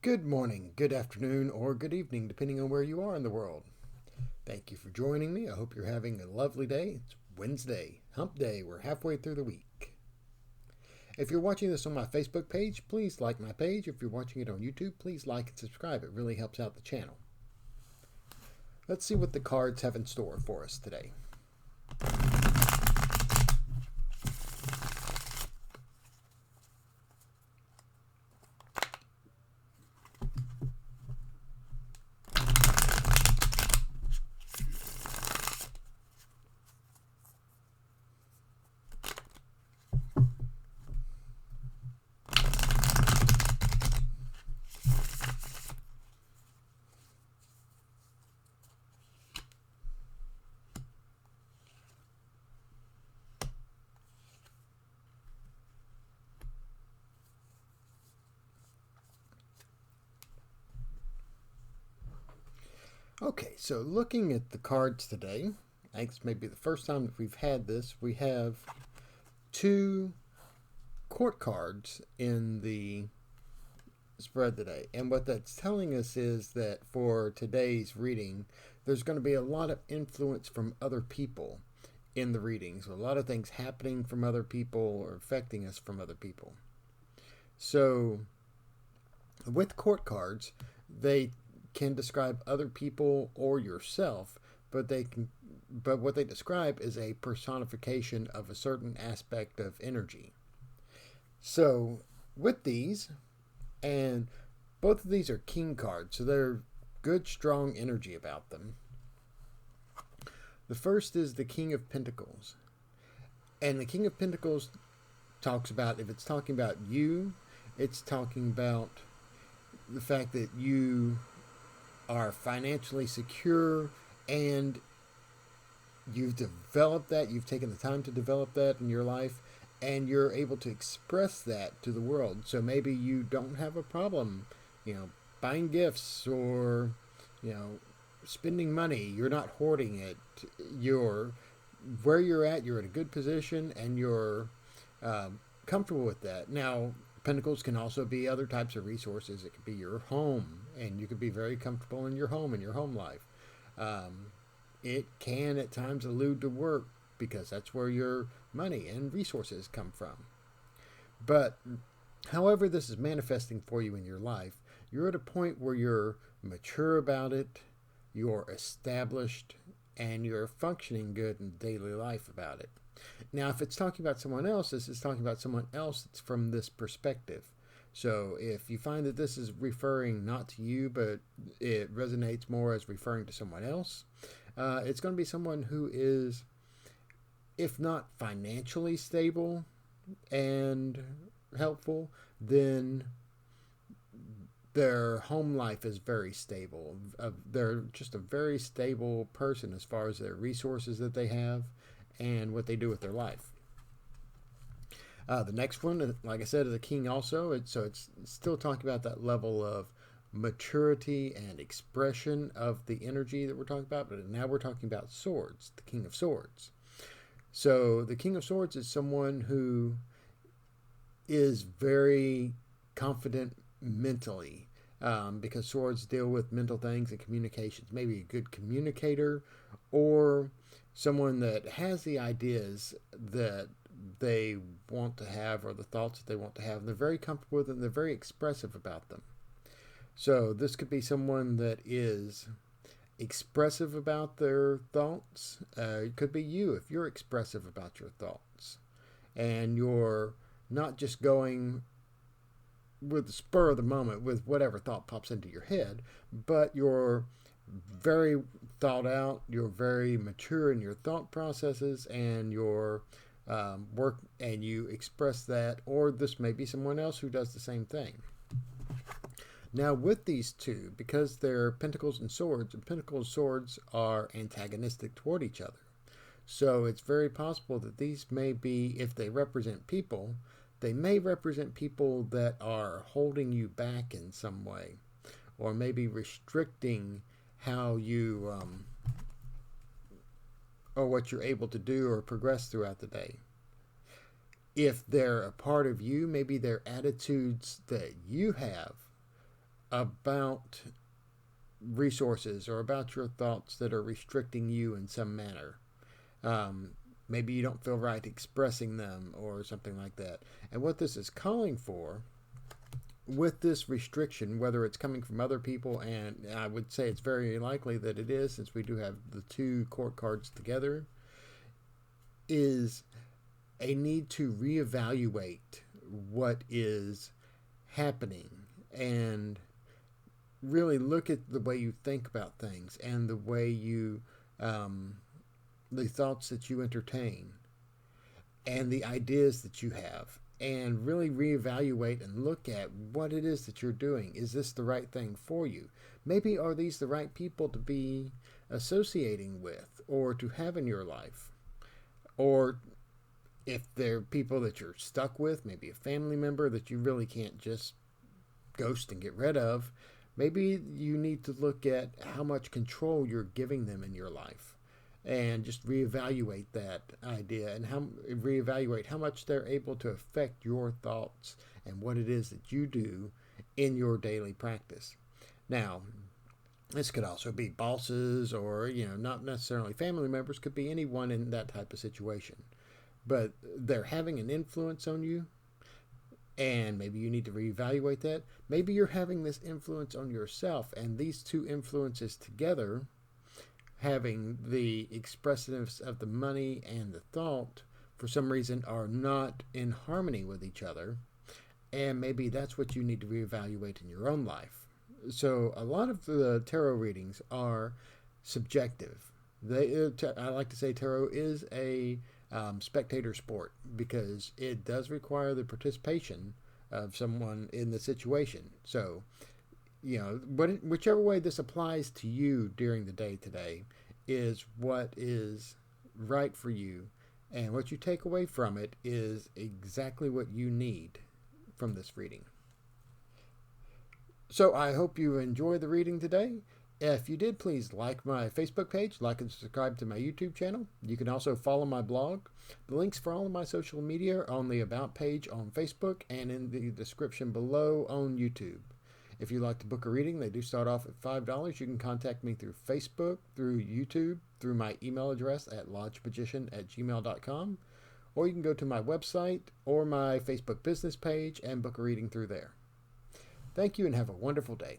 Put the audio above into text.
Good morning, good afternoon, or good evening, depending on where you are in the world. Thank you for joining me. I hope you're having a lovely day. It's Wednesday, hump day. We're halfway through the week. If you're watching this on my Facebook page, please like my page. If you're watching it on YouTube, please like and subscribe. It really helps out the channel. Let's see what the cards have in store for us today. Okay, so looking at the cards today, I think it's maybe the first time that we've had this. We have two court cards in the spread today. And what that's telling us is that for today's reading, there's going to be a lot of influence from other people in the reading. So a lot of things happening from other people or affecting us from other people. So with court cards, they can describe other people or yourself, but what they describe is a personification of a certain aspect of energy. So with these, and both of these are king cards, so they're good, strong energy about them. The first is the King of Pentacles. And the King of Pentacles talks about, if it's talking about you, it's talking about the fact that you are financially secure and you've developed that, you've taken the time to develop that in your life, and you're able to express that to the world. So maybe you don't have a problem, buying gifts or, spending money. You're not hoarding it. You're where you're at. You're in a good position, and you're comfortable with that. Now, pentacles can also be other types of resources. It could be your home, and you could be very comfortable in your home and your home life. It can at times allude to work because that's where your money and resources come from. But however this is manifesting for you in your life, you're at a point where you're mature about it, you're established, and you're functioning good in daily life about it. Now, if it's talking about someone else, this is talking about someone else that's from this perspective. So if you find that this is referring not to you, but it resonates more as referring to someone else, it's going to be someone who is, if not financially stable and helpful, then their home life is very stable. They're just a very stable person as far as their resources that they have and what they do with their life. The next one, like I said, is a king also. It's still talking about that level of maturity and expression of the energy that we're talking about, but now we're talking about swords, the King of Swords. So the King of Swords is someone who is very confident mentally, because swords deal with mental things and communications. Maybe a good communicator or someone that has the ideas that they want to have or the thoughts that they want to have. And they're very comfortable with them. They're very expressive about them. So this could be someone that is expressive about their thoughts. It could be you if you're expressive about your thoughts. And you're not just going with the spur of the moment with whatever thought pops into your head, but you're very thought out, you're very mature in your thought processes and your work, and you express that, or this may be someone else who does the same thing. Now with these two, because they're pentacles and pentacles swords are antagonistic toward each other. So it's very possible that these may be, if they represent people, they may represent people that are holding you back in some way, or maybe restricting how you or what you're able to do or progress throughout the day. If they're a part of you, maybe they're attitudes that you have about resources or about your thoughts that are restricting you in some manner. Um, Maybe you don't feel right expressing them or something like that. And what this is calling for with this restriction, whether it's coming from other people, and I would say it's very likely that it is, since we do have the two court cards together, is a need to reevaluate what is happening and really look at the way you think about things and the way you, the thoughts that you entertain and the ideas that you have, and really reevaluate and look at what it is that you're doing. Is this the right thing for you? Maybe are these the right people to be associating with or to have in your life? Or if they're people that you're stuck with, maybe a family member that you really can't just ghost and get rid of, maybe you need to look at how much control you're giving them in your life and just reevaluate that idea and reevaluate how much they're able to affect your thoughts and what it is that you do in your daily practice. Now, this could also be bosses or, not necessarily family members, could be anyone in that type of situation. But they're having an influence on you, and maybe you need to reevaluate that. Maybe you're having this influence on yourself, and these two influences together, having the expressiveness of the money and the thought, for some reason are not in harmony with each other, and maybe that's what you need to reevaluate in your own life. So a lot of the tarot readings are subjective. I like to say tarot is a spectator sport because it does require the participation of someone in the situation. So, whichever way this applies to you during the day today is what is right for you, and what you take away from it is exactly what you need from this reading. So I hope you enjoy the reading today. If you did, please like my Facebook page, like and subscribe to my YouTube channel. You can also follow my blog. The links for all of my social media are on the About page on Facebook and in the description below on YouTube. If you'd like to book a reading, they do start off at $5. You can contact me through Facebook, through YouTube, through my email address at lodgemagician@gmail.com, or you can go to my website or my Facebook business page and book a reading through there. Thank you and have a wonderful day.